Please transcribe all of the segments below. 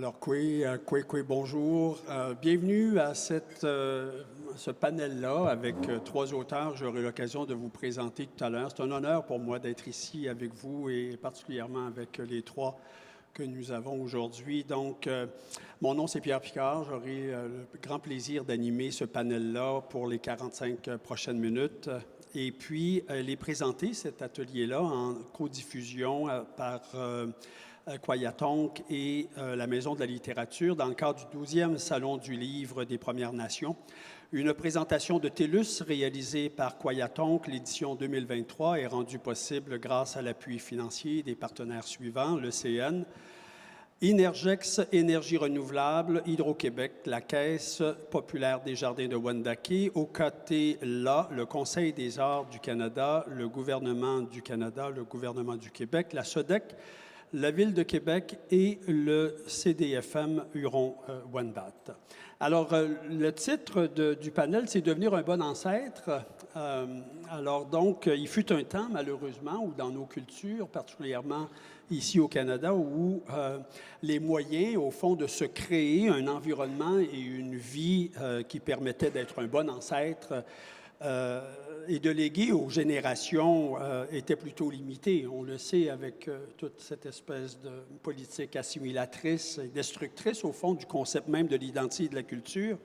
Alors, bonjour. Bienvenue à ce panel-là avec trois auteurs. J'aurai l'occasion de vous présenter tout à l'heure. C'est un honneur pour moi d'être ici avec vous et particulièrement avec les trois que nous avons aujourd'hui. Donc, mon nom, c'est Pierre Picard. J'aurai le grand plaisir d'animer ce panel-là pour les 45 prochaines minutes. Et puis, les présenter, cet atelier-là, en codiffusion par Kwayatonk et la Maison de la littérature dans le cadre du 12e Salon du livre des Premières Nations. Une présentation de TELUS réalisée par Kwayatonk, l'édition 2023, est rendue possible grâce à l'appui financier des partenaires suivants, le CN, Innergex, Énergie renouvelable, Hydro-Québec, la Caisse populaire des Jardins de Wendake, OKT-LA, le Conseil des arts du Canada, le gouvernement du Canada, le gouvernement du Québec, la SODEC, la Ville de Québec et le CDFM Huron-Wendat. Alors, le titre du panel, c'est « Devenir un bon ancêtre ». Alors, donc, il fut un temps, malheureusement, où dans nos cultures, particulièrement ici au Canada, où les moyens, au fond, de se créer un environnement et une vie qui permettaient d'être un bon ancêtre et de léguer aux générations était plutôt limité. On le sait avec toute cette espèce de politique assimilatrice et destructrice, au fond, du concept même de l'identité et de la culture.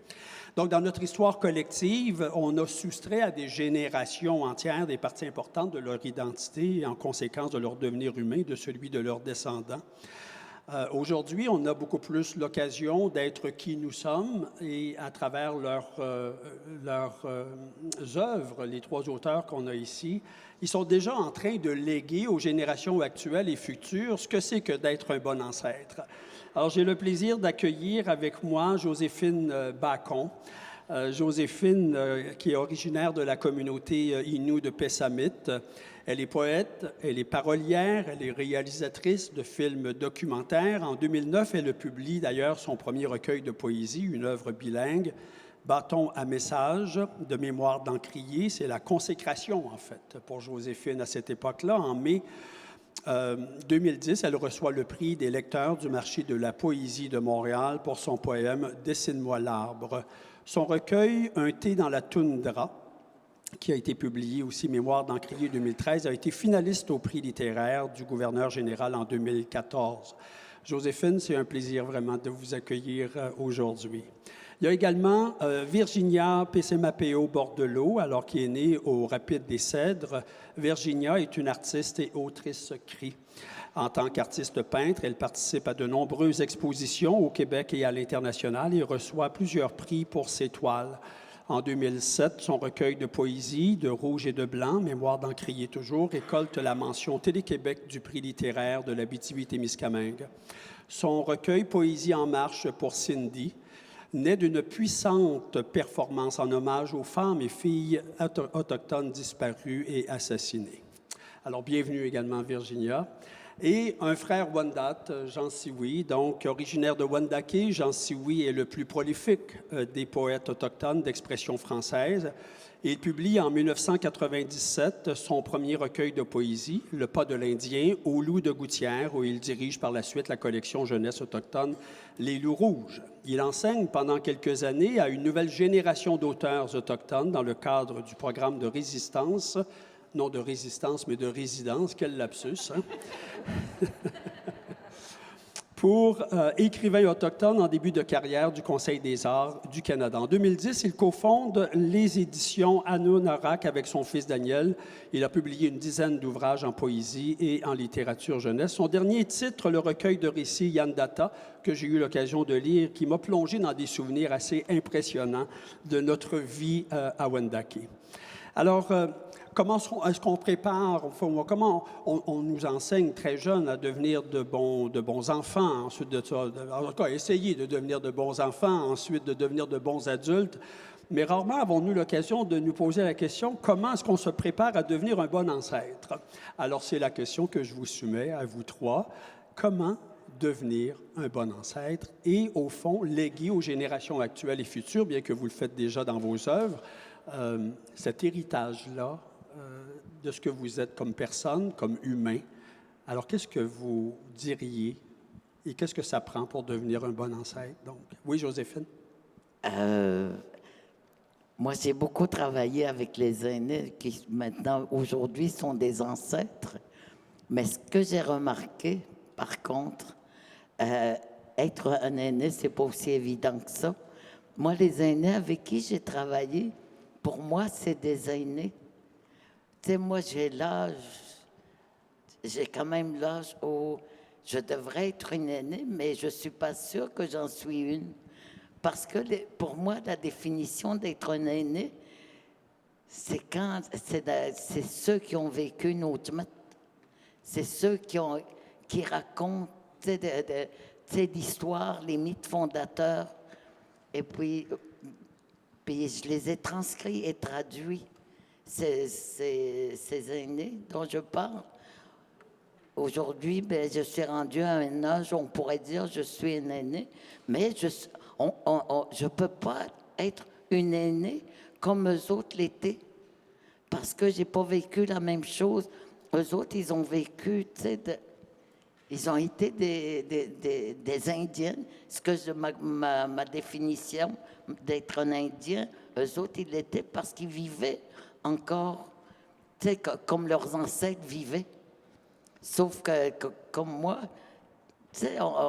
Donc, dans notre histoire collective, on a soustrait à des générations entières des parties importantes de leur identité et en conséquence de leur devenir humain, de celui de leurs descendants. Aujourd'hui, on a beaucoup plus l'occasion d'être qui nous sommes et à travers leurs œuvres, les trois auteurs qu'on a ici, ils sont déjà en train de léguer aux générations actuelles et futures ce que c'est que d'être un bon ancêtre. Alors, j'ai le plaisir d'accueillir avec moi Joséphine Bacon. Joséphine, qui est originaire de la communauté Innu de Pessamit. Elle est poète, elle est parolière, elle est réalisatrice de films documentaires. En 2009, elle publie d'ailleurs son premier recueil de poésie, une œuvre bilingue, Bâton à message, de mémoire d'Encrier. C'est la consécration, en fait, pour Joséphine à cette époque-là. En mai 2010, elle reçoit le prix des lecteurs du marché de la poésie de Montréal pour son poème « Dessine-moi l'arbre ». Son recueil « Un thé dans la toundra », qui a été publié aussi, Mémoire d'Encrier 2013, a été finaliste au prix littéraire du gouverneur général en 2014. Joséphine, c'est un plaisir vraiment de vous accueillir aujourd'hui. Il y a également Virginia Pessemapeo-Bordelot, alors qui est née au Rapide des Cèdres. Virginia est une artiste et autrice cri. En tant qu'artiste peintre, elle participe à de nombreuses expositions au Québec et à l'international et reçoit plusieurs prix pour ses toiles. En 2007, son recueil de poésie, de rouge et de blanc, Mémoire d'Encrier toujours, récolte la mention Télé-Québec du prix littéraire de l'Abitibi-Témiscamingue. Son recueil Poésie en marche pour Cindy naît d'une puissante performance en hommage aux femmes et filles autochtones disparues et assassinées. Alors, bienvenue également, Virginia. Et un frère Wendat, Jean Sioui, donc originaire de Wendake. Jean Sioui est le plus prolifique des poètes autochtones d'expression française. Il publie en 1997 son premier recueil de poésie, Le pas de l'Indien, au Loup de Gouttière, où il dirige par la suite la collection jeunesse autochtone Les Loups Rouges. Il enseigne pendant quelques années à une nouvelle génération d'auteurs autochtones dans le cadre du programme de résistance, non de résistance, mais de résidence, quel lapsus, hein? Pour écrivain autochtone en début de carrière du Conseil des arts du Canada. En 2010, il cofonde les éditions Anunarak avec son fils Daniel. Il a publié une dizaine d'ouvrages en poésie et en littérature jeunesse. Son dernier titre, le recueil de récits Yandata, que j'ai eu l'occasion de lire, qui m'a plongé dans des souvenirs assez impressionnants de notre vie à Wendake. Alors, comment est-ce qu'on prépare, comment on nous enseigne très jeunes à devenir de bons enfants, ensuite de ça, en tout cas, essayer de devenir de bons enfants, ensuite de devenir de bons adultes, mais rarement avons-nous l'occasion de nous poser la question, comment est-ce qu'on se prépare à devenir un bon ancêtre? Alors, c'est la question que je vous soumets à vous trois. Comment devenir un bon ancêtre et, au fond, léguer aux générations actuelles et futures, bien que vous le faites déjà dans vos œuvres, cet héritage-là de ce que vous êtes comme personne, comme humain. Alors, qu'est-ce que vous diriez et qu'est-ce que ça prend pour devenir un bon ancêtre? Donc, oui, Joséphine? Moi, j'ai beaucoup travaillé avec les aînés qui, maintenant, aujourd'hui, sont des ancêtres. Mais ce que j'ai remarqué, par contre, être un aîné, c'est pas aussi évident que ça. Moi, les aînés avec qui j'ai travaillé, pour moi, c'est des aînés. Tu sais, moi, j'ai quand même l'âge où je devrais être une aînée, mais je suis pas sûre que j'en suis une. Parce que pour moi, la définition d'être un aîné, c'est c'est ceux qui ont vécu notre mythe. C'est ceux qui racontent l'histoire, les mythes fondateurs. Et puis, je les ai transcrits et traduits, ces aînés dont je parle. Aujourd'hui, ben, je suis rendue à un âge où on pourrait dire que je suis une aînée, mais je ne peux pas être une aînée comme eux autres l'étaient, parce que je n'ai pas vécu la même chose. Eux autres, ils ont vécu, ils ont été des Indiens. Ce que ma définition d'être un Indien, eux autres, ils l'étaient parce qu'ils vivaient encore, comme leurs ancêtres vivaient. Sauf que comme moi,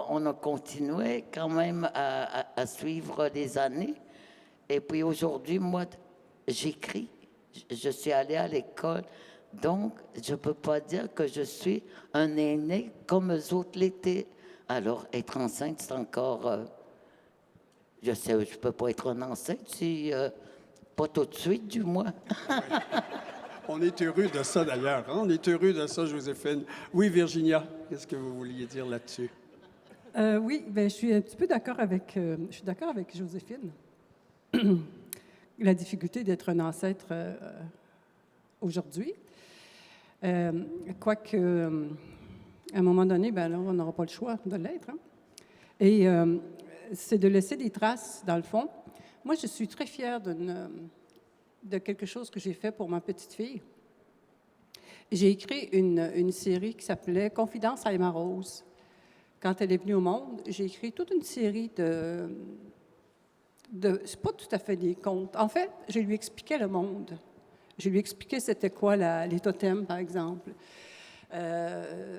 on a continué quand même à suivre les années. Et puis aujourd'hui, moi, j'écris. Je suis allée à l'école. Donc, je ne peux pas dire que je suis un aîné comme eux autres l'étaient. Alors, être enceinte, c'est encore... je sais, je ne peux pas être une enceinte si... pas tout de suite, du moins. On est heureux de ça, d'ailleurs. Hein? On est heureux de ça, Joséphine. Oui, Virginia, qu'est-ce que vous vouliez dire là-dessus? Oui, ben, je suis un petit peu d'accord je suis d'accord avec Joséphine. La difficulté d'être un ancêtre aujourd'hui. Quoique, à un moment donné, ben, là, on n'aura pas le choix de l'être. Hein? Et c'est de laisser des traces, dans le fond. Moi, je suis très fière de quelque chose que j'ai fait pour ma petite fille. J'ai écrit une série qui s'appelait « Confidence à Emma Rose ». Quand elle est venue au monde, j'ai écrit toute une série c'est pas tout à fait des contes. En fait, je lui expliquais le monde. Je lui expliquais c'était quoi les totems, par exemple. Je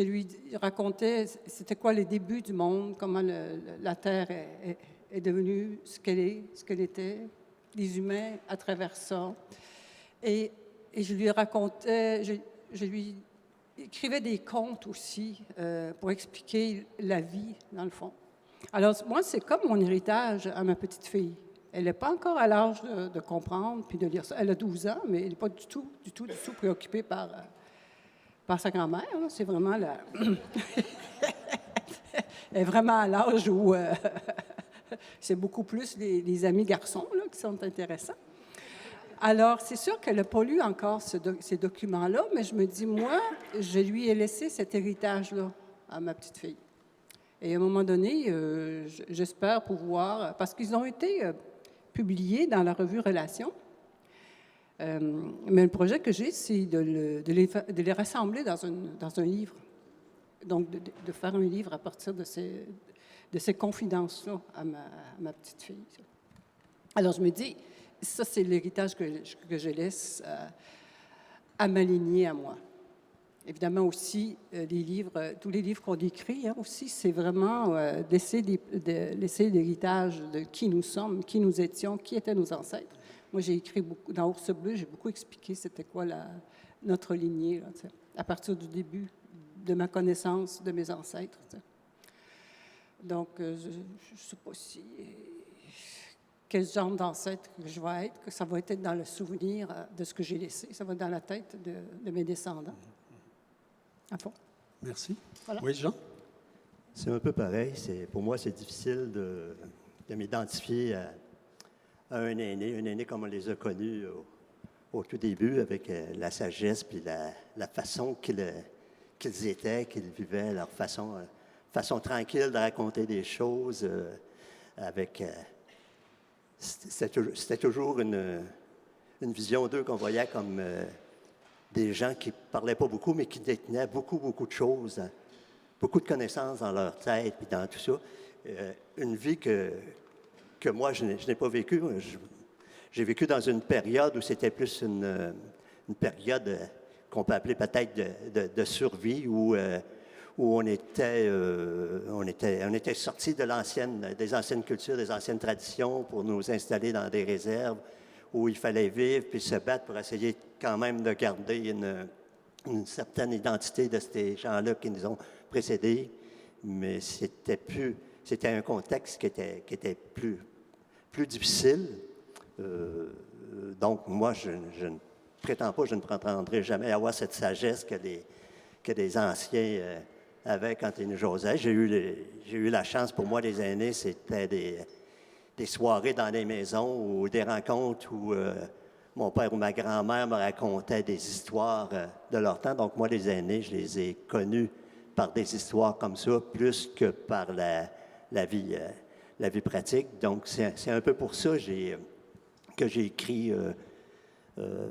lui racontais c'était quoi les débuts du monde, comment la Terre est devenue ce qu'elle était, les humains à travers ça. Et je lui racontais, je lui écrivais des contes aussi pour expliquer la vie, dans le fond. Alors, moi, c'est comme mon héritage à ma petite fille. Elle n'est pas encore à l'âge de comprendre puis de lire ça. Elle a 12 ans, mais elle n'est pas du tout préoccupée par sa grand-mère. Là. C'est vraiment elle est vraiment à l'âge où c'est beaucoup plus les amis garçons là, qui sont intéressants. Alors, c'est sûr qu'elle n'a pas lu encore ces documents-là, mais je me dis, moi, je lui ai laissé cet héritage-là à ma petite fille. Et à un moment donné, j'espère pouvoir, parce qu'ils ont été publiés dans la revue Relations, mais le projet que j'ai, c'est de les rassembler dans un livre. Donc, de faire un livre à partir de ces confidences-là à ma petite fille. Alors, je me dis, ça, c'est l'héritage que je laisse à ma lignée, à moi. Évidemment aussi, tous les livres qu'on écrit, hein, aussi, c'est vraiment laisser l'héritage de qui nous sommes, qui nous étions, qui étaient nos ancêtres. Moi, j'ai écrit beaucoup, dans Ours Bleu, j'ai beaucoup expliqué c'était quoi notre lignée, là, à partir du début de ma connaissance de mes ancêtres. T'sais. Donc, je ne sais pas quel genre d'ancêtre que je vais être, que ça va être dans le souvenir de ce que j'ai laissé, ça va être dans la tête de mes descendants. À fond. Merci. Voilà. Oui, Jean? C'est un peu pareil. Pour moi, c'est difficile de m'identifier à un aîné comme on les a connus au tout début, avec la sagesse puis la façon qu'ils étaient, qu'ils vivaient, leur façon tranquille de raconter des choses avec... C'était toujours une vision d'eux qu'on voyait comme des gens qui ne parlaient pas beaucoup, mais qui détenaient beaucoup, beaucoup de choses beaucoup de connaissances dans leur tête, puis dans tout ça. Une vie que moi, je n'ai pas vécue. J'ai vécu dans une période où c'était plus une période qu'on peut appeler peut-être de survie, où on était sortis des anciennes cultures, des anciennes traditions pour nous installer dans des réserves où il fallait vivre puis se battre pour essayer quand même de garder une certaine identité de ces gens-là qui nous ont précédés. Mais c'était un contexte qui était plus difficile. Donc, moi, je ne prétends pas, je ne prétendrai jamais avoir cette sagesse que des anciens avaient quand ils nous josaient. J'ai eu la chance, pour moi, les aînés, c'était des soirées dans des maisons ou des rencontres où mon père ou ma grand-mère me racontaient des histoires de leur temps. Donc, moi, les aînés, je les ai connus par des histoires comme ça, plus que par la vie pratique. Donc, c'est un peu pour ça que j'ai écrit,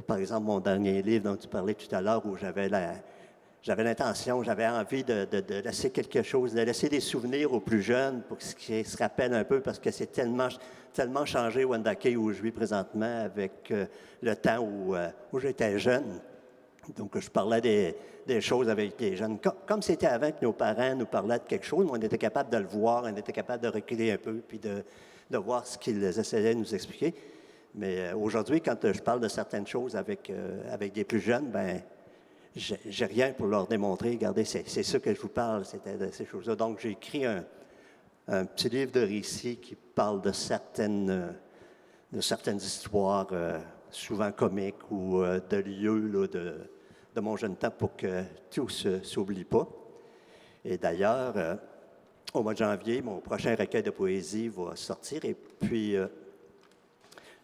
par exemple, mon dernier livre dont tu parlais tout à l'heure, où j'avais l'intention, j'avais envie de laisser quelque chose, de laisser des souvenirs aux plus jeunes pour qu'ils se rappellent un peu, parce que c'est tellement changé Wendake où je vis présentement avec le temps où j'étais jeune. Donc, je parlais des choses avec des jeunes. Comme c'était avant que nos parents nous parlaient de quelque chose, on était capable de le voir, on était capable de reculer un peu, puis de voir ce qu'ils essayaient de nous expliquer. Mais aujourd'hui, quand je parle de certaines choses avec des plus jeunes, ben j'ai rien pour leur démontrer. Regardez, c'est ça que je vous parle, c'était de ces choses-là. Donc, j'ai écrit un petit livre de récits qui parle de certaines histoires, souvent comiques ou de lieux là, de mon jeune temps pour que tout ne s'oublie pas. Et d'ailleurs, au mois de janvier, mon prochain recueil de poésie va sortir. Et puis,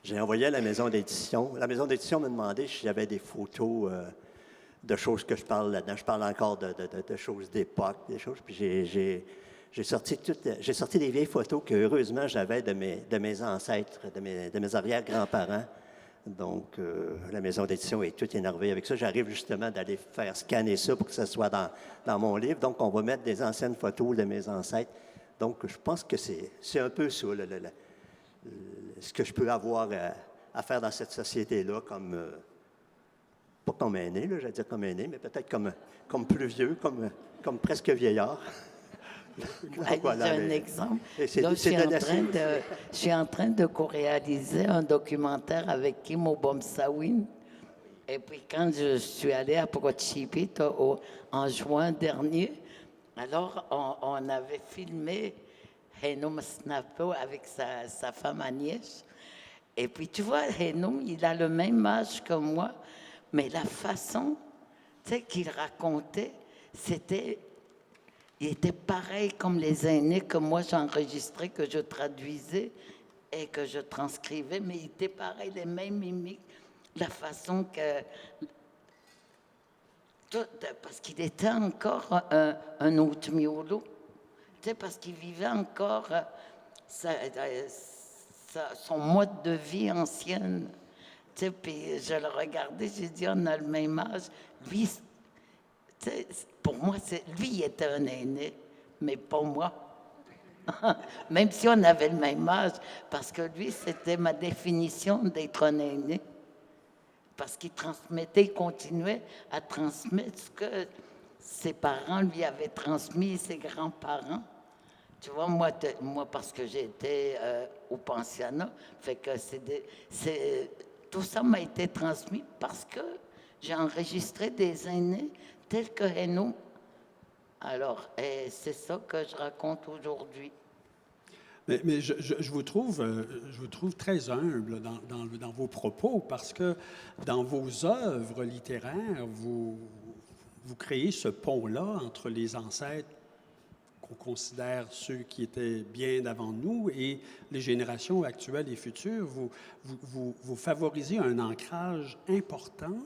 j'ai envoyé à la maison d'édition. La maison d'édition m'a demandé si j'avais des photos de choses que je parle là-dedans. Je parle encore de choses d'époque, des choses. Puis j'ai sorti des vieilles photos que, heureusement, j'avais de mes ancêtres, de mes arrière-grands-parents. Donc, la maison d'édition est toute énervée avec ça. J'arrive justement d'aller faire scanner ça pour que ça soit dans mon livre. Donc, on va mettre des anciennes photos de mes ancêtres. Donc, je pense que c'est un peu ça, ce que je peux avoir à faire dans cette société-là, pas comme aîné, j'allais dire comme aîné, mais peut-être comme plus vieux, comme presque vieillard. Voilà, j'ai un exemple. Là, je suis en train de co-réaliser un documentaire avec Kim Obomsawin. Et puis, quand je suis allée à Prochipit en juin dernier, alors on avait filmé Henoum Snapo avec sa femme Agnès. Et puis, tu vois, Henoum, il a le même âge que moi, mais la façon qu'il racontait, il était pareil comme les aînés que moi j'enregistrais, que je traduisais et que je transcrivais, mais il était pareil, les mêmes mimiques, la façon que... Parce qu'il était encore un autre miolo, parce qu'il vivait encore son mode de vie ancienne. Puis je le regardais, j'ai dit, on a le même âge. Lui, pour moi, lui, il était un aîné, mais pas moi. Même si on avait le même âge, parce que lui, c'était ma définition d'être un aîné. Parce qu'il transmettait, il continuait à transmettre ce que ses parents lui avaient transmis, ses grands-parents. Tu vois, moi parce que j'étais au pensionnat, fait que tout ça m'a été transmis parce que j'ai enregistré des aînés tels que Henoum. Alors, c'est ça que je raconte aujourd'hui. Mais je vous trouve très humble dans vos propos, parce que dans vos œuvres littéraires, vous créez ce pont-là entre les ancêtres qu'on considère ceux qui étaient bien avant nous et les générations actuelles et futures. Vous favorisez un ancrage important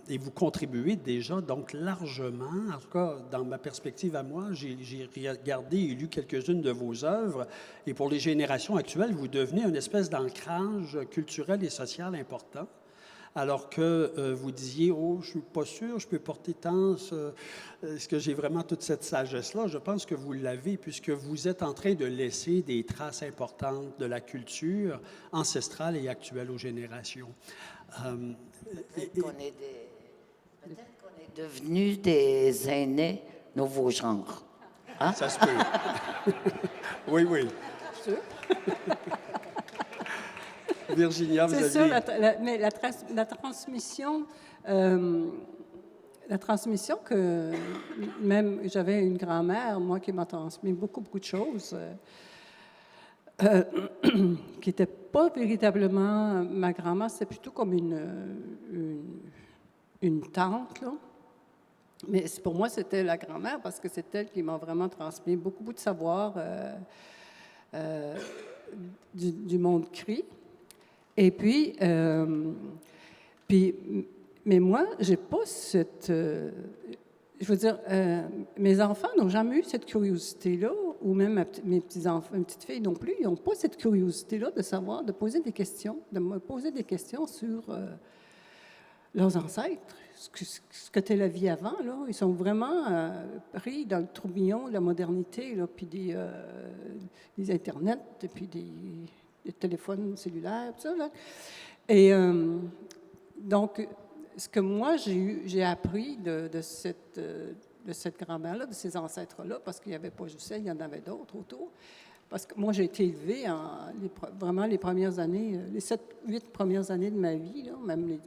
et vous contribuez déjà donc largement, en tout cas dans ma perspective à moi, j'ai regardé et lu quelques-unes de vos œuvres, et pour les générations actuelles, vous devenez une espèce d'ancrage culturel et social important. alors que vous disiez, oh, je ne suis pas sûr, je peux porter tant, est-ce que j'ai vraiment toute cette sagesse-là? Je pense que vous l'avez, puisque vous êtes en train de laisser des traces importantes de la culture ancestrale et actuelle aux générations. Peut-être qu'on est devenus des aînés nouveau genre. Hein? Ça se peut. Oui, oui. Sûr. Virginia, vous C'est aviez... sûr, mais la transmission que même j'avais une grand-mère, moi, qui m'a transmis beaucoup, beaucoup de choses, qui n'était pas véritablement ma grand-mère, c'était plutôt comme une tante, là. Mais pour moi, c'était la grand-mère parce que c'est elle qui m'a vraiment transmis beaucoup de savoir du monde cri. Et puis, mais moi, j'ai pas cette... je veux dire, mes enfants n'ont jamais eu cette curiosité-là, ou même mes petits-enfants, mes petites filles non plus, ils n'ont pas cette curiosité-là de savoir, de poser des questions, de me poser des questions sur leurs ancêtres, ce que était la vie avant, là. Ils sont vraiment pris dans le tourbillon de la modernité, là, puis des Internet, et puis des téléphones cellulaires, tout ça, là. Et donc, ce que moi, j'ai appris de cette grand-mère-là, de ces ancêtres-là, parce qu'il n'y avait pas juste elle, il y en avait d'autres autour. Parce que moi, j'ai été élevée vraiment les premières années, les 7-8 premières années de ma vie, là, même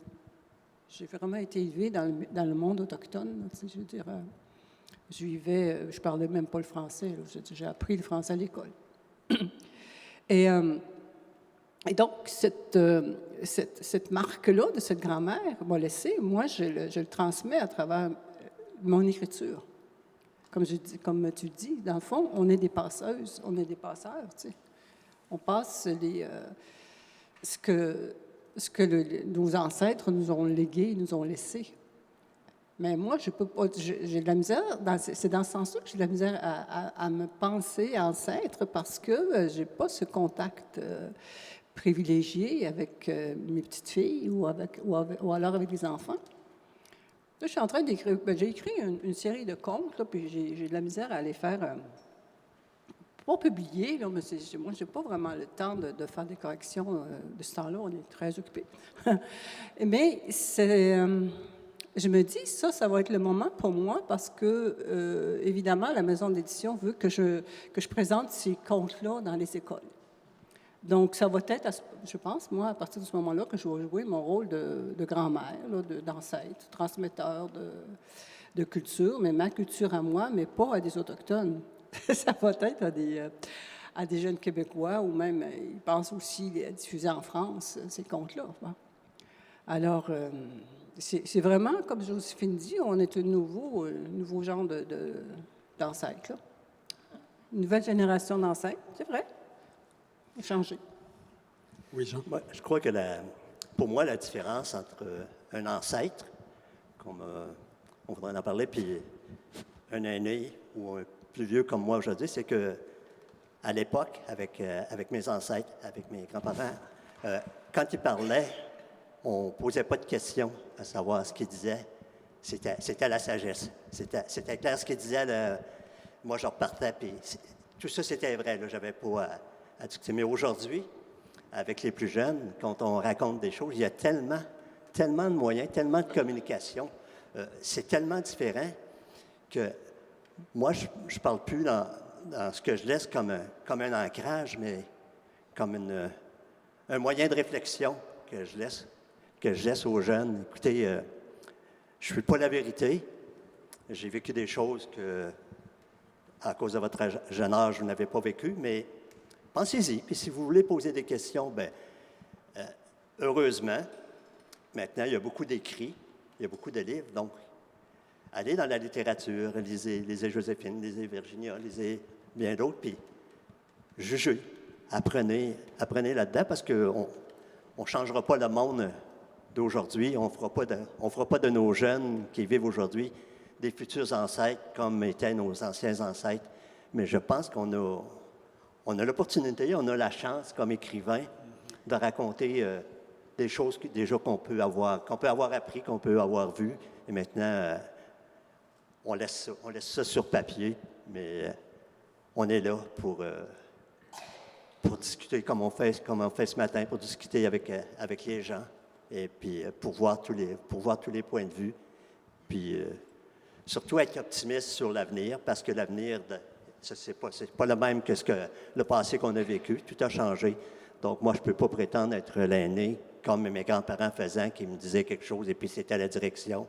j'ai vraiment été élevée dans le monde autochtone. Là, je veux dire, je parlais même pas le français. Là, j'ai appris le français à l'école. Et donc, cette marque-là de cette grand-mère m'a laissé, moi, je le transmets à travers mon écriture. Comme tu dis, dans le fond, on est des passeuses, on est des passeurs, tu sais. On passe ce que nos ancêtres nous ont légué, nous ont laissé. Mais moi, je peux pas, j'ai de la misère, c'est dans ce sens-là que j'ai de la misère à me penser ancêtre parce que j'ai pas ce contact privilégié avec mes petites filles ou alors avec les enfants. Là, je suis en train d'écrire, j'ai écrit une série de contes, là, puis j'ai de la misère à les faire, pas publier, là, mais moi, je n'ai pas vraiment le temps de faire des corrections de ce temps-là, on est très occupés. Mais je me dis, ça va être le moment pour moi parce que, évidemment, la maison d'édition veut que je présente ces contes-là dans les écoles. Donc, ça va être, je pense, moi, à partir de ce moment-là, que je vais jouer mon rôle de grand-mère, d'ancêtre, transmetteur de culture, mais ma culture à moi, mais pas à des Autochtones. Ça va être à des jeunes Québécois, ou même, ils pensent aussi à diffuser en France ces contes-là. Alors, c'est vraiment, comme Joséphine dit, on est un nouveau genre d'ancêtres. Une nouvelle génération d'ancêtres, c'est vrai. Changer. Oui, Jean? Moi, je crois que pour moi, la différence entre un ancêtre, comme on voudrait en parler, puis un aîné ou un plus vieux comme moi aujourd'hui, c'est que à l'époque, avec mes ancêtres, avec mes grands-parents, quand ils parlaient, on ne posait pas de questions à savoir ce qu'ils disaient. C'était la sagesse. C'était clair ce qu'ils disaient. Moi, je repartais, puis tout ça, c'était vrai. Je n'avais pas à discuter. Mais aujourd'hui, avec les plus jeunes, quand on raconte des choses, il y a tellement de moyens, tellement de communication. C'est tellement différent que moi, je ne parle plus dans ce que je laisse comme un ancrage, mais comme un moyen de réflexion que je laisse aux jeunes. Écoutez, je ne suis pas la vérité. J'ai vécu des choses que, à cause de votre jeune âge, vous n'avez pas vécu, mais pensez-y. Puis si vous voulez poser des questions, heureusement, maintenant, il y a beaucoup d'écrits, il y a beaucoup de livres, donc allez dans la littérature, lisez Joséphine, lisez Virginia, lisez bien d'autres, puis jugez, apprenez là-dedans, parce qu'on ne changera pas le monde d'aujourd'hui, on ne fera pas de nos jeunes qui vivent aujourd'hui des futurs ancêtres comme étaient nos anciens ancêtres, mais je pense qu'on a l'opportunité, on a la chance comme écrivain de raconter des choses déjà qu'on peut avoir appris, qu'on peut avoir vues. Et maintenant, on laisse ça sur papier, mais on est là pour discuter comme on fait ce matin, pour discuter avec les gens, et puis pour voir tous les points de vue. Puis surtout être optimiste sur l'avenir, parce que l'avenir, c'est pas le même que le passé qu'on a vécu. Tout a changé. Donc moi, je ne peux pas prétendre être l'aîné, comme mes grands-parents faisaient, qui me disaient quelque chose, et puis c'était la direction.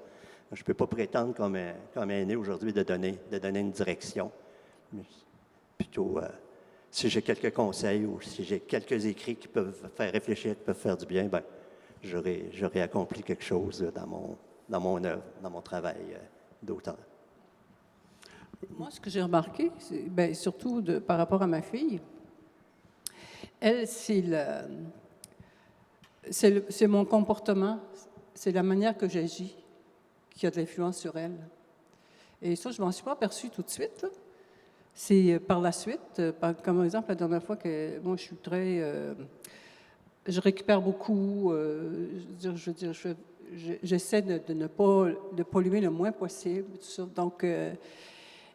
Je ne peux pas prétendre comme aîné aujourd'hui de donner une direction. Mais plutôt, si j'ai quelques conseils ou si j'ai quelques écrits qui peuvent faire réfléchir, qui peuvent faire du bien, ben j'aurai accompli quelque chose dans mon œuvre, dans mon travail d'auteur. Moi, ce que j'ai remarqué, surtout par rapport à ma fille, elle, c'est mon comportement, c'est la manière que j'agis qui a de l'influence sur elle. Et ça, je ne m'en suis pas aperçue tout de suite, là. C'est par la suite, comme exemple, la dernière fois que moi, je suis je récupère beaucoup, j'essaie de ne pas de polluer le moins possible, tout ça. Donc,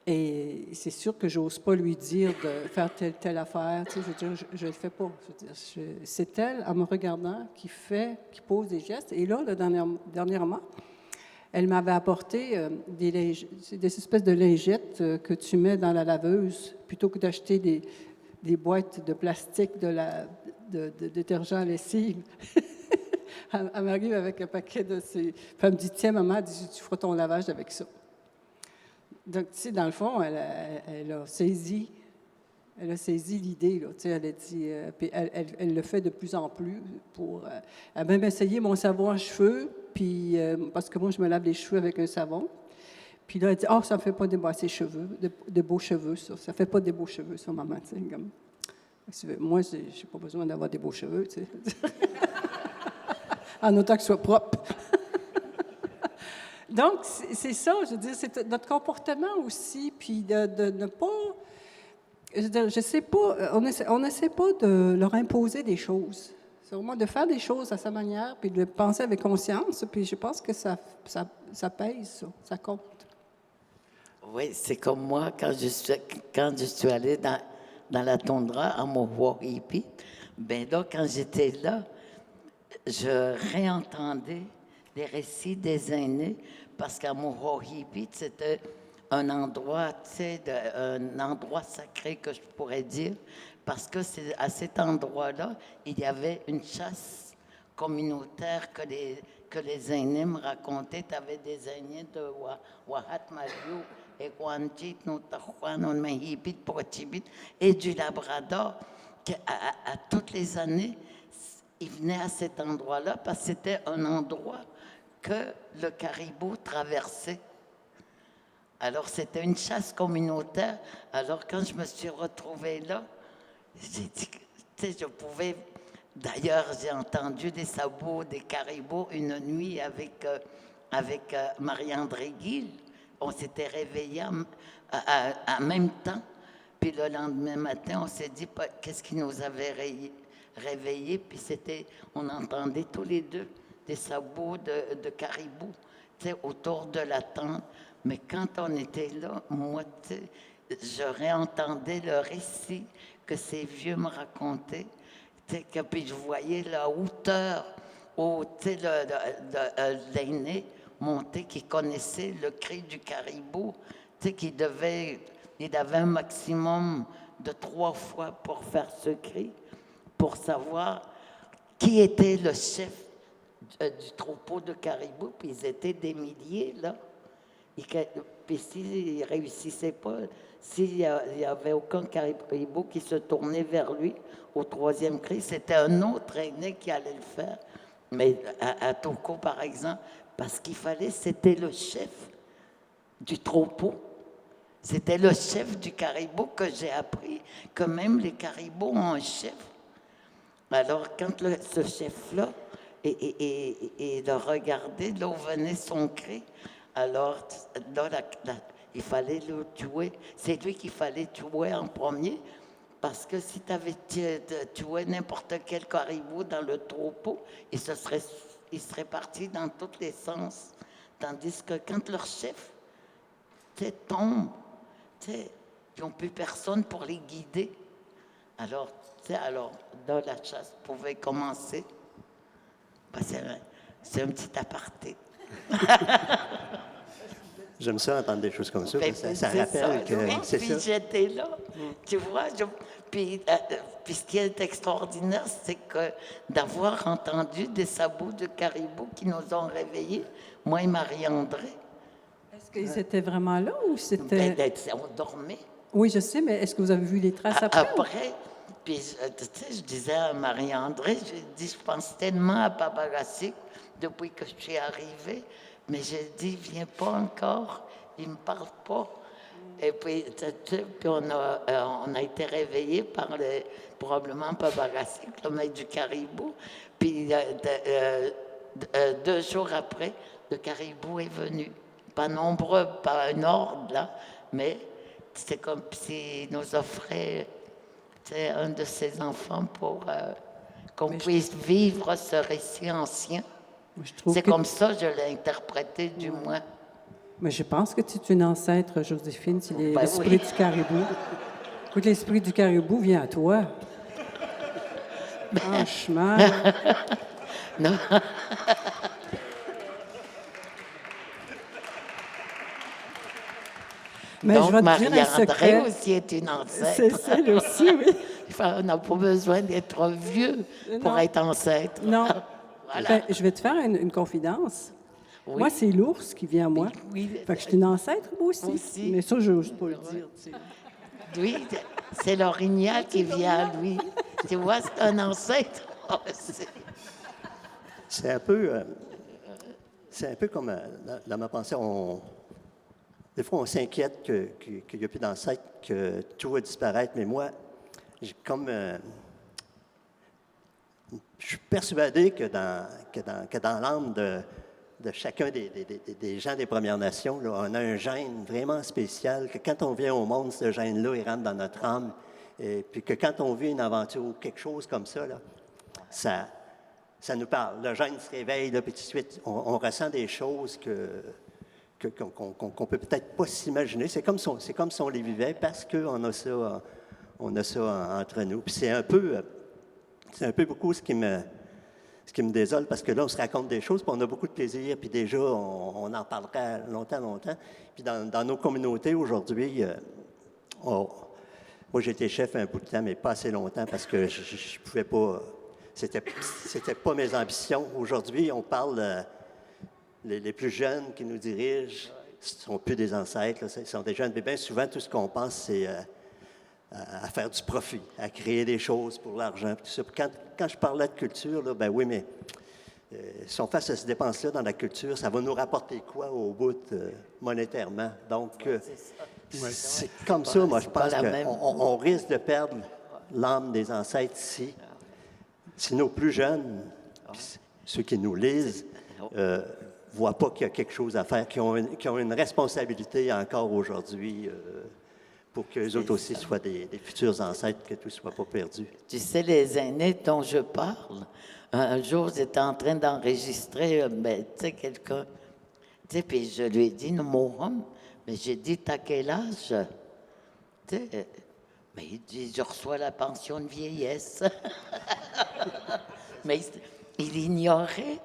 et c'est sûr que j'ose pas lui dire de faire telle affaire. Tu sais, je le fais pas. C'est elle, en me regardant, qui pose des gestes. Et là, dernièrement, elle m'avait apporté des espèces de lingettes que tu mets dans la laveuse plutôt que d'acheter des boîtes de plastique de détergent à lessive. Elle m'arrive avec un paquet de ces... Puis elle me dit, tiens, maman, tu feras ton lavage avec ça. Donc, tu sais, dans le fond, elle a saisi l'idée, là. Tu sais, elle a dit... puis elle le fait de plus en plus pour... elle a même essayé mon savon à cheveux, puis... parce que moi, je me lave les cheveux avec un savon. Puis là, elle dit, ça ne fait pas ses cheveux, de beaux cheveux, ça. Ça ne fait pas des beaux cheveux, ça, maman, tu sais, comme... Moi, je n'ai pas besoin d'avoir des beaux cheveux, tu sais. En autant que ce soit propre. Donc, c'est ça, je veux dire, c'est notre comportement aussi, puis de ne pas... Je sais pas, on n'essaie pas de leur imposer des choses. C'est vraiment de faire des choses à sa manière, puis de penser avec conscience, puis je pense que ça pèse, ça compte. Oui, c'est comme moi, quand je suis allée dans la toundra, à Mohawk-Hippie, bien là, quand j'étais là, je réentendais les récits des aînés, parce qu'à Mohawk-Hippie, c'était un endroit, tu sais, un endroit sacré que je pourrais dire, parce que c'est à cet endroit-là, il y avait une chasse communautaire que les aînés me racontaient. Tu avais des aînés de Wahat Mario et Guanjit, Mahipit, Pochibit et du Labrador, à toutes les années, ils venaient à cet endroit-là parce que c'était un endroit que le caribou traversait. Alors, c'était une chasse communautaire. Alors, quand je me suis retrouvée là, j'ai dit, tu sais, je pouvais... D'ailleurs, j'ai entendu des sabots, des caribous une nuit avec Marie-André Guil. On s'était réveillés en même temps. Puis le lendemain matin, on s'est dit, qu'est-ce qui nous avait réveillés? Puis on entendait tous les deux des sabots de caribous, tu sais, autour de la tente. Mais quand on était là, moi, tu sais, je réentendais le récit que ces vieux me racontaient. Puis je voyais la hauteur où l'aîné monté qui connaissait le cri du caribou, qu'il il avait un maximum de 3 fois pour faire ce cri, pour savoir qui était le chef du troupeau de caribou, puis ils étaient des milliers, là. Puis s'il ne réussissait pas, s'il n'y avait aucun caribou qui se tournait vers lui au 3e cri, c'était un autre aîné qui allait le faire. Mais à Toko, par exemple, parce qu'il fallait, c'était le chef du troupeau. C'était le chef du caribou que j'ai appris que même les caribous ont un chef. Alors, quand ce chef-là, et le regardait, là où venait son cri, alors là, il fallait le tuer. C'est lui qu'il fallait tuer en premier Parce que si tu vois n'importe quel caribou dans le troupeau, il serait parti dans tous les sens. Tandis que quand leur chef tombe, ils n'ont plus personne pour les guider. Alors là, la chasse pouvait commencer. Ben, c'est un petit aparté. J'aime ça entendre des choses comme ça. Ben, Ça c'est rappelle que Oui, c'est puis ça. j'étais là. Tu vois, puis ce qui est extraordinaire, c'est que d'avoir entendu des sabots de caribou qui nous ont réveillés, moi et Marie-André. Est-ce qu'ils étaient vraiment là ou c'était... Ben, on dormait. Oui, je sais, mais est-ce que vous avez vu les traces après? Après, puis tu sais, je disais à Marie-André, je pense tellement à Papagassi depuis que je suis arrivée, mais j'ai dit, viens pas encore, il me parle pas. Et puis, puis on a été réveillés par probablement Papagassi, le maître du caribou. Puis 2 jours après, le caribou est venu. Pas nombreux, pas un ordre là, mais c'est comme s'il nous offrait un de ses enfants pour qu'on puisse vivre ce récit ancien. Je trouve C'est que- comme ça que je l'ai interprété, du moins. Mais je pense que tu es une ancêtre, Joséphine, c'est Ben l'esprit oui. du caribou. Écoute, l'esprit du caribou vient à toi. Franchement. Non. Mais Donc, je vais te dire un Marie-André secret. aussi est une ancêtre. C'est celle aussi, oui. Enfin, on n'a pas besoin d'être vieux pour Non. être ancêtre. Non. Voilà. Ben, je vais te faire une confidence. Oui. Moi, c'est l'ours qui vient à moi. Oui. Fait que je suis une ancêtre, moi aussi. Aussi. Mais ça, je n'ose pas le dire. Tu sais. Lui, c'est l'orignal qui vient à lui. Tu vois, c'est un ancêtre. Oh, C'est un peu comme dans ma pensée, des fois on s'inquiète qu'il n'y a plus d'ancêtres, que tout va disparaître, mais moi, j'ai comme je suis persuadé que dans l'âme de chacun des gens des Premières Nations, là, on a un gène vraiment spécial, que quand on vient au monde, ce gène-là, il rentre dans notre âme, et puis que quand on vit une aventure ou quelque chose comme ça, là, ça nous parle. Le gène se réveille, là, puis tout de suite, on ressent des choses qu'on peut peut-être pas s'imaginer. C'est comme si on les vivait parce qu'on a ça, entre nous. Puis c'est un peu beaucoup ce qui me désole, parce que là, on se raconte des choses, puis on a beaucoup de plaisir, puis déjà, on en parlera longtemps. Puis dans nos communautés aujourd'hui, moi, j'ai été chef un bout de temps, mais pas assez longtemps, parce que je pouvais pas... C'était pas mes ambitions. Aujourd'hui, on parle... les plus jeunes qui nous dirigent ne sont plus des ancêtres, là, ce sont des jeunes. Mais bien souvent, tout ce qu'on pense, c'est à faire du profit, à créer des choses pour l'argent. Tout ça. Puis quand je parlais de culture, là, ben oui, mais si on fait cette dépense-là dans la culture, ça va nous rapporter quoi au bout monétairement? Donc, c'est comme ça, moi, je pas pense la même. qu'on risque de perdre l'âme des ancêtres ici. Si nos plus jeunes, puis ceux qui nous lisent, voient pas qu'il y a quelque chose à faire, qui ont une responsabilité encore aujourd'hui pour qu'eux autres aussi soient des futurs ancêtres, que tout ne soit pas perdu. Tu sais, les aînés dont je parle, un jour, j'étais en train d'enregistrer, tu sais, quelqu'un. Tu sais, puis je lui ai dit, non, mon homme, mais j'ai dit, t'as quel âge? Tu sais, mais il dit, je reçois la pension de vieillesse. Mais il ignorait,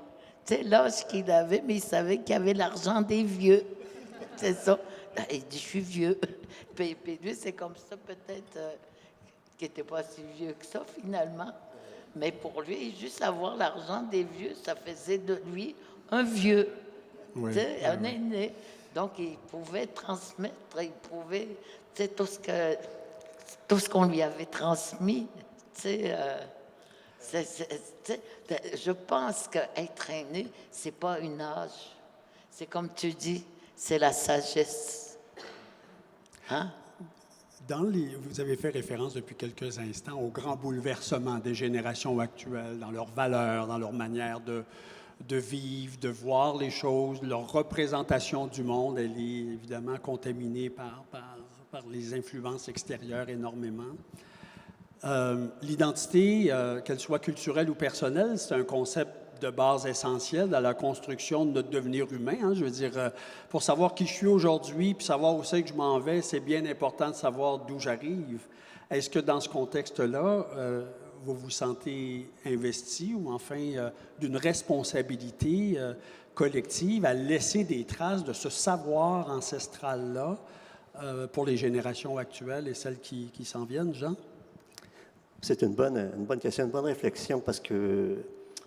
tu sais, l'âge qu'il avait, mais il savait qu'il y avait l'argent des vieux. C'est ça. Il dit, je suis vieux. Puis lui, c'est comme ça, peut-être, qu'il n'était pas si vieux que ça, finalement. Mais pour lui, juste avoir l'argent des vieux, ça faisait de lui un vieux, Oui, tu sais, un aîné. Donc, il pouvait transmettre, il pouvait, tu sais, tout ce qu'on lui avait transmis, tu sais. Je pense qu'être aîné, c'est pas un âge. C'est comme tu dis, c'est la sagesse. Hein? Vous avez fait référence depuis quelques instants au grand bouleversement des générations actuelles, dans leurs valeurs, dans leur manière de vivre, de voir les choses. Leur représentation du monde, elle est évidemment contaminée par les influences extérieures énormément. L'identité, qu'elle soit culturelle ou personnelle, c'est un concept de base essentiel dans la construction de notre devenir humain. Hein. Je veux dire, pour savoir qui je suis aujourd'hui, puis savoir où c'est que je m'en vais, c'est bien important de savoir d'où j'arrive. Est-ce que dans ce contexte-là, vous vous sentez investi ou enfin d'une responsabilité collective à laisser des traces de ce savoir ancestral-là pour les générations actuelles et celles qui s'en viennent, Jean? C'est une bonne question, une bonne réflexion parce que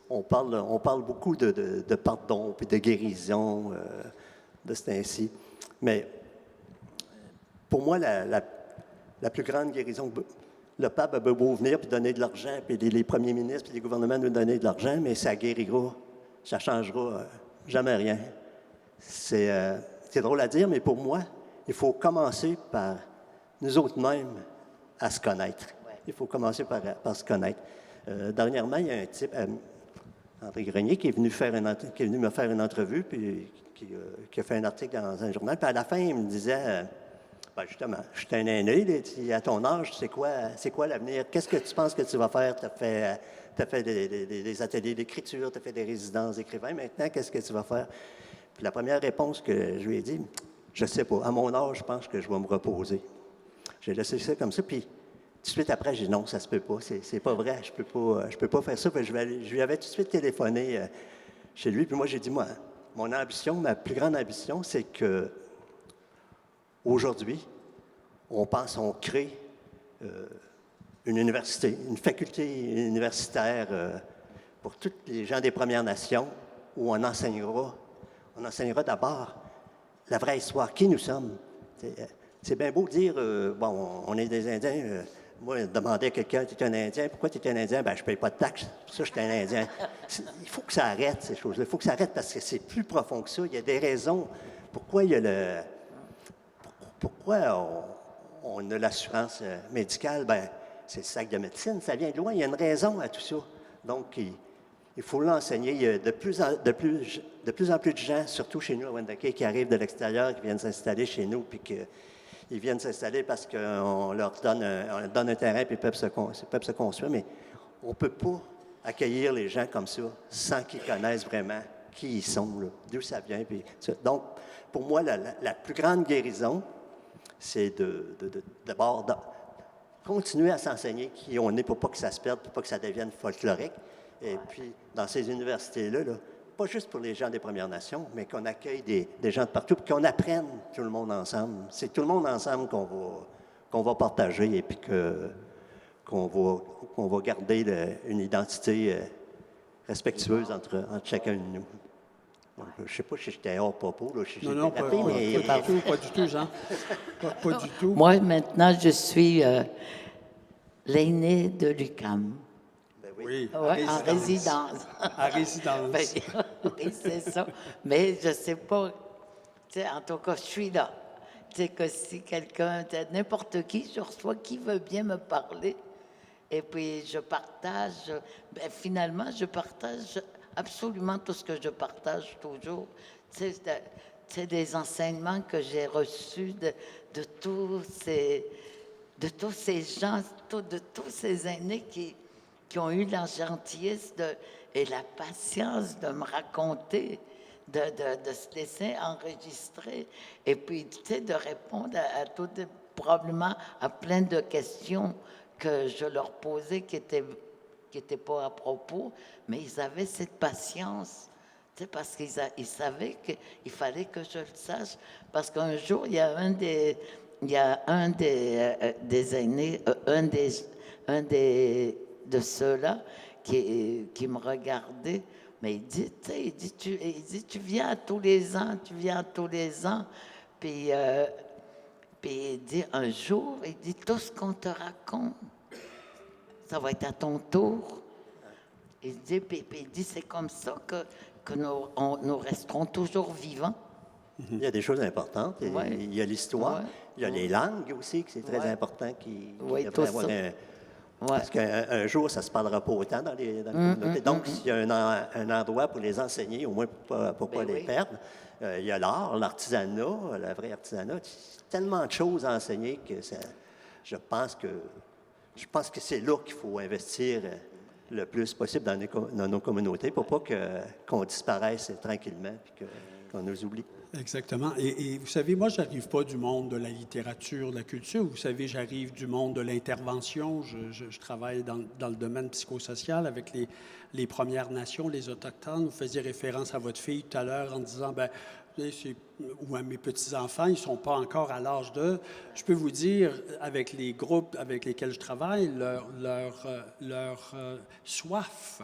on parle beaucoup de pardon puis de guérison de ce ainsi. Mais pour moi, la plus grande guérison, le pape a beau venir puis donner de l'argent, puis les premiers ministres puis les gouvernements nous donner de l'argent, mais ça guérira, ça changera jamais rien. C'est drôle à dire, mais pour moi, il faut commencer par nous autres mêmes à se connaître. Il faut commencer par se connaître. Dernièrement, il y a un type, André Grenier, qui est venu me faire une entrevue, puis qui a fait un article dans un journal. Puis à la fin, il me disait, ben justement, je suis un aîné, à ton âge, c'est quoi l'avenir? Qu'est-ce que tu penses que tu vas faire? Tu as fait des ateliers d'écriture, tu as fait des résidences d'écrivain. Maintenant, qu'est-ce que tu vas faire? Puis la première réponse que je lui ai dit, je ne sais pas. À mon âge, je pense que je vais me reposer. J'ai laissé ça comme ça, puis tout de suite après, j'ai dit non, ça se peut pas, c'est pas vrai, je peux pas faire ça. Puis je lui avais tout de suite téléphoné chez lui, puis moi j'ai dit, moi, mon ambition, ma plus grande ambition, c'est que aujourd'hui, on crée une université, une faculté universitaire pour tous les gens des Premières Nations, où on enseignera d'abord la vraie histoire, qui nous sommes. C'est bien beau de dire, bon, on est des Indiens. Moi, demander à quelqu'un, tu es un Indien, pourquoi tu es un Indien? Bien, je ne paye pas de taxes, pour ça, je suis un Indien. Il faut que ça arrête, ces choses-là. Il faut que ça arrête parce que c'est plus profond que ça. Il y a des raisons. Pourquoi on a l'assurance médicale? Bien, c'est le sac de médecine, ça vient de loin. Il y a une raison à tout ça. Donc, il faut l'enseigner. Il y a de plus en plus de gens, surtout chez nous à Wendake, qui arrivent de l'extérieur, qui viennent s'installer chez nous, puis ils viennent s'installer parce qu'on leur donne un terrain, puis ils peuvent se construire. Mais on ne peut pas accueillir les gens comme ça sans qu'ils connaissent vraiment qui ils sont, d'où ça vient. Puis donc, pour moi, la plus grande guérison, c'est d'abord de continuer à s'enseigner qui on est pour pas que ça se perde, pour pas que ça devienne folklorique. Et puis, dans ces universités-là, pas juste pour les gens des Premières Nations, mais qu'on accueille des gens de partout, puis qu'on apprenne tout le monde ensemble. C'est tout le monde ensemble qu'on va partager et puis qu'on va garder une identité respectueuse entre chacun de nous. Donc, je ne sais pas si j'étais hors propos. Là, Non, pas du tout, Jean. Pas du tout. Moi, maintenant, je suis l'aîné de l'UQAM. Oui, Ouais, en résidence. À résidence. Oui, c'est ça. Mais je ne sais pas. En tout cas, je suis là. Tu sais que si quelqu'un, n'importe qui, je reçois qui veut bien me parler. Et puis, je partage. Finalement, je partage absolument tout ce que je partage toujours. C'est des enseignements que j'ai reçus de tous ces gens, de tous ces aînés qui ont eu la gentillesse et la patience de me raconter, de se laisser enregistrer, et puis, tu sais, de répondre à toutes, probablement à plein de questions que je leur posais qui étaient pas à propos, mais ils avaient cette patience, tu sais, parce qu'ils savaient qu'il fallait que je le sache. Parce qu'un jour, il y a un des aînés, de ceux-là qui me regardait, mais il dit, tu viens à tous les ans, puis il dit, un jour, il dit, tout ce qu'on te raconte, ça va être à ton tour. Il dit, c'est comme ça que nous resterons toujours vivants. Il y a des choses importantes. Il y a l'histoire, il y a les langues aussi, que c'est très important. Tout ça. Parce qu'un jour, ça ne se parlera pas autant dans les communautés. Donc, s'il y a un endroit pour les enseigner, au moins pour ne pas les perdre, il y a l'art, l'artisanat, le vrai artisanat. Tellement de choses à enseigner que je pense que je pense que c'est là qu'il faut investir le plus possible dans nos communautés pour pas qu'on disparaisse tranquillement et qu'on nous oublie. Exactement. Et vous savez, moi, je n'arrive pas du monde de la littérature, de la culture. Vous savez, j'arrive du monde de l'intervention. Je travaille dans le domaine psychosocial avec les Premières Nations, les Autochtones. Vous faisiez référence à votre fille tout à l'heure en disant, bien, ou à mes petits-enfants, ils ne sont pas encore à l'âge de... Je peux vous dire, avec les groupes avec lesquels je travaille, leur soif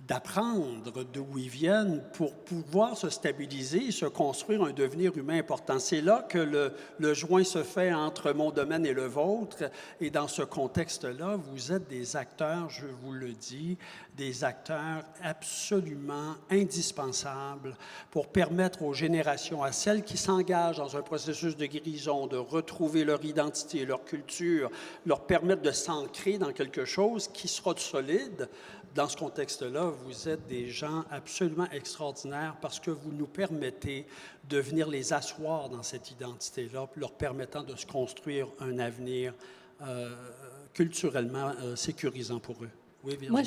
d'apprendre d'où ils viennent pour pouvoir se stabiliser et se construire un devenir humain important. C'est là que le joint se fait entre mon domaine et le vôtre. Et dans ce contexte-là, vous êtes des acteurs, je vous le dis, des acteurs absolument indispensables pour permettre aux générations, à celles qui s'engagent dans un processus de guérison, de retrouver leur identité, leur culture, leur permettre de s'ancrer dans quelque chose qui sera solide. Dans ce contexte-là, vous êtes des gens absolument extraordinaires parce que vous nous permettez de venir les asseoir dans cette identité-là, leur permettant de se construire un avenir culturellement sécurisant pour eux. Oui, Virginie? Moi,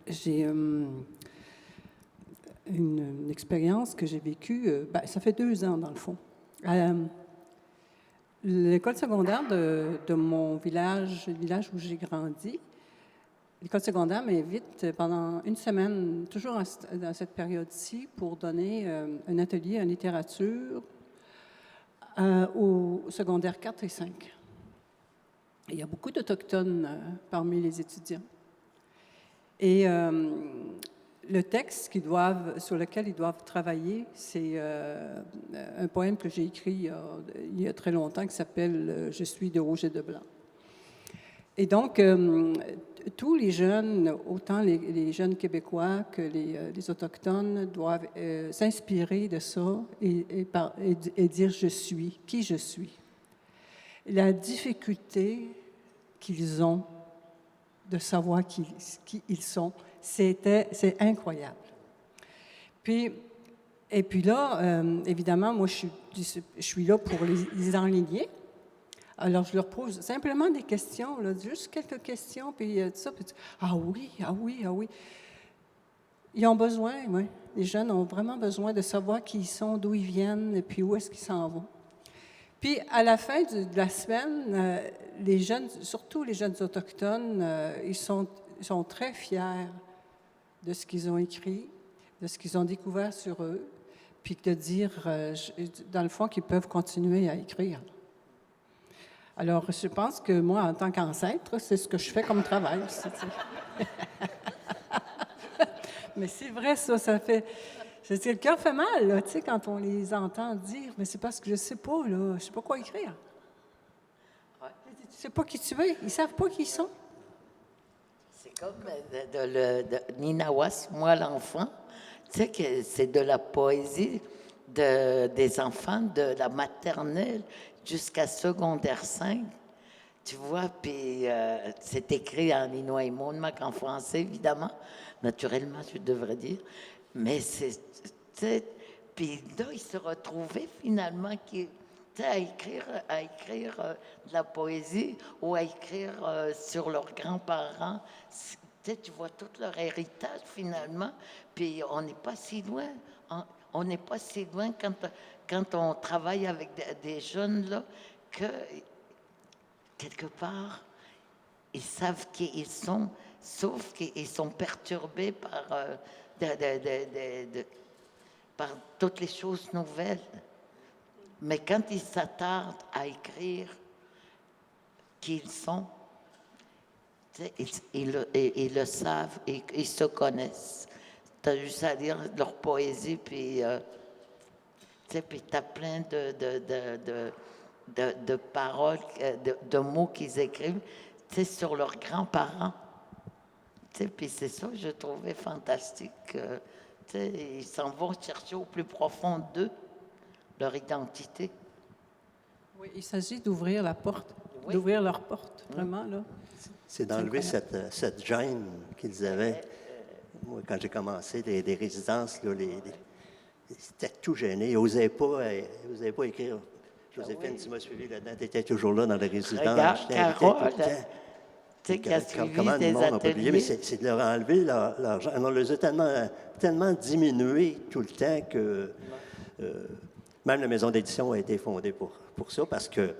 j'ai une expérience que j'ai vécue, ça fait 2 ans dans le fond. L'école secondaire de mon village, le village où j'ai grandi, l'école secondaire m'invite pendant une semaine, toujours dans cette période-ci, pour donner un atelier en littérature au secondaire 4 et 5. Il y a beaucoup d'Autochtones parmi les étudiants. Et le texte sur lequel ils doivent travailler, c'est un poème que j'ai écrit il y a très longtemps qui s'appelle « Je suis de rouge et de blanc ». Et donc, tous les jeunes, autant les jeunes Québécois que les Autochtones, doivent s'inspirer de ça et dire « je suis », qui je suis. La difficulté qu'ils ont de savoir qui ils sont, c'est incroyable. Et puis là, évidemment, moi, je suis là pour les enligner. Alors, je leur pose simplement des questions, là, juste quelques questions, puis tout ça. Puis, ah oui, ah oui, ah oui. Ils ont besoin, oui. Les jeunes ont vraiment besoin de savoir qui ils sont, d'où ils viennent, et puis où est-ce qu'ils s'en vont. Puis, à la fin de la semaine, les jeunes, surtout les jeunes autochtones, ils sont très fiers de ce qu'ils ont écrit, de ce qu'ils ont découvert sur eux, puis de dire, dans le fond, qu'ils peuvent continuer à écrire. Alors, je pense que moi, en tant qu'ancêtre, c'est ce que je fais comme travail. Mais c'est vrai, ça fait... Le cœur fait mal, là, tu sais, quand on les entend dire, mais c'est parce que je ne sais pas, là, je ne sais pas quoi écrire. Ouais. Tu ne sais pas qui tu es, ils ne savent pas qui ils sont. C'est comme de Ninawas, moi l'enfant, tu sais que c'est de la poésie des enfants de la maternelle jusqu'à secondaire 5, tu vois, puis c'est écrit en Inouï-Mounmak, en français, évidemment, naturellement, je devrais dire, mais puis là, ils se retrouvaient finalement à écrire de la poésie ou à écrire sur leurs grands-parents. Tu vois tout leur héritage, finalement, puis on n'est pas si loin. On n'est pas si loin quand on travaille avec des jeunes, là, que, quelque part, ils savent qui ils sont, sauf qu'ils sont perturbés par, par toutes les choses nouvelles. Mais quand ils s'attardent à écrire qui ils sont, ils le savent, ils se connaissent. Tu as juste à lire leur poésie, puis tu as plein de paroles, de mots qu'ils écrivent sur leurs grands-parents. Puis c'est ça que je trouvais fantastique. Ils s'en vont chercher au plus profond d'eux leur identité. Oui, il s'agit d'ouvrir la porte, d'ouvrir leur porte, vraiment, là. C'est d'enlever cette gêne qu'ils avaient. Moi, quand j'ai commencé des résidences, là, c'était tout gêné. Ils n'osaient pas écrire. Joséphine, tu m'as suivi là-dedans. Tu étais toujours là dans les résidences. Regarde, Carole, Tu sais, qui a suivi Comment le des monde a pas oublié, mais ateliers. c'est de leur enlever l'argent. On les a tellement diminués tout le temps que même la maison d'édition a été fondée pour ça, parce que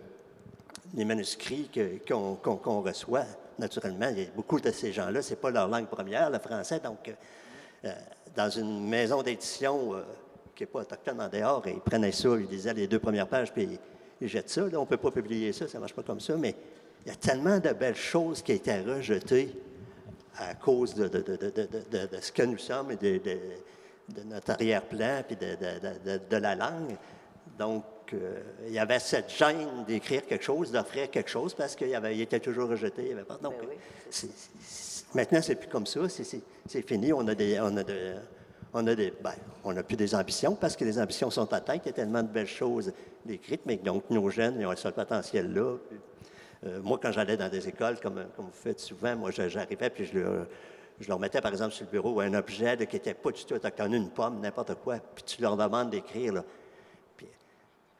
les manuscrits qu'on reçoit, naturellement, il y a beaucoup de ces gens-là, c'est pas leur langue première, le français, donc dans une maison d'édition qui n'est pas autochtone en dehors, ils prenaient ça, ils lisaient les 2 premières pages, puis ils jettent ça. Là, on ne peut pas publier ça, ça ne marche pas comme ça, mais il y a tellement de belles choses qui ont été rejetées à cause de ce que nous sommes et de notre arrière-plan, puis de la langue. Donc, il y avait cette gêne d'écrire quelque chose, d'offrir quelque chose, parce qu'il était toujours rejeté. Il y avait pas. Donc, maintenant, c'est plus comme ça. C'est fini. On n'a plus des ambitions, parce que les ambitions sont atteintes. Il y a tellement de belles choses décrites, mais donc nos jeunes, ils ont ce potentiel-là. Moi, quand j'allais dans des écoles, comme vous faites souvent, moi, j'arrivais, puis je leur mettais, par exemple, sur le bureau un objet qui n'était pas du tout autochtone, une pomme, n'importe quoi, puis tu leur demandes d'écrire, là. Puis,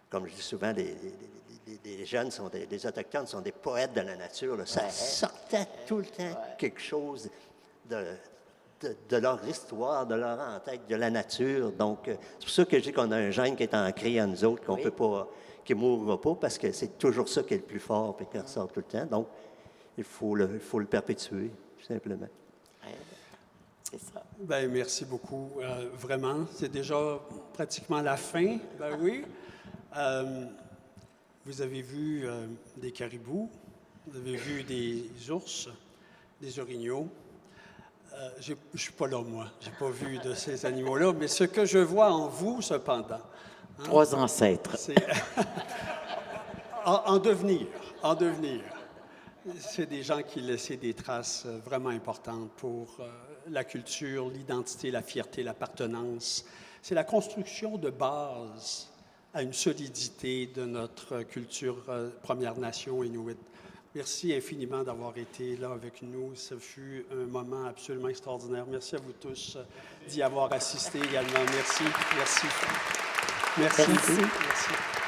comme je dis souvent, les jeunes, les Autochtones sont des poètes de la nature, là. Ça sortait tout le temps quelque chose de leur histoire, de leur en-tête, de la nature. Donc, c'est pour ça que je dis qu'on a un gène qui est ancré en nous autres, qu'on peut pas, qui ne mourra pas, parce que c'est toujours ça qui est le plus fort et qui ressort tout le temps. Donc, il faut le perpétuer, tout simplement. C'est ça. Bien, merci beaucoup. Vraiment, c'est déjà pratiquement la fin. Ben oui. Vous avez vu des caribous, vous avez vu des ours, des orignaux. Je ne suis pas là, moi. Je n'ai pas vu de ces animaux-là, mais ce que je vois en vous, cependant... 3 ancêtres. C'est en devenir. C'est des gens qui laissaient des traces vraiment importantes pour la culture, l'identité, la fierté, l'appartenance. C'est la construction de base à une solidité de notre culture Première Nation inuit. Merci infiniment d'avoir été là avec nous. Ce fut un moment absolument extraordinaire. Merci à vous tous d'y avoir assisté également. Merci. Merci. Merci. Merci. Merci.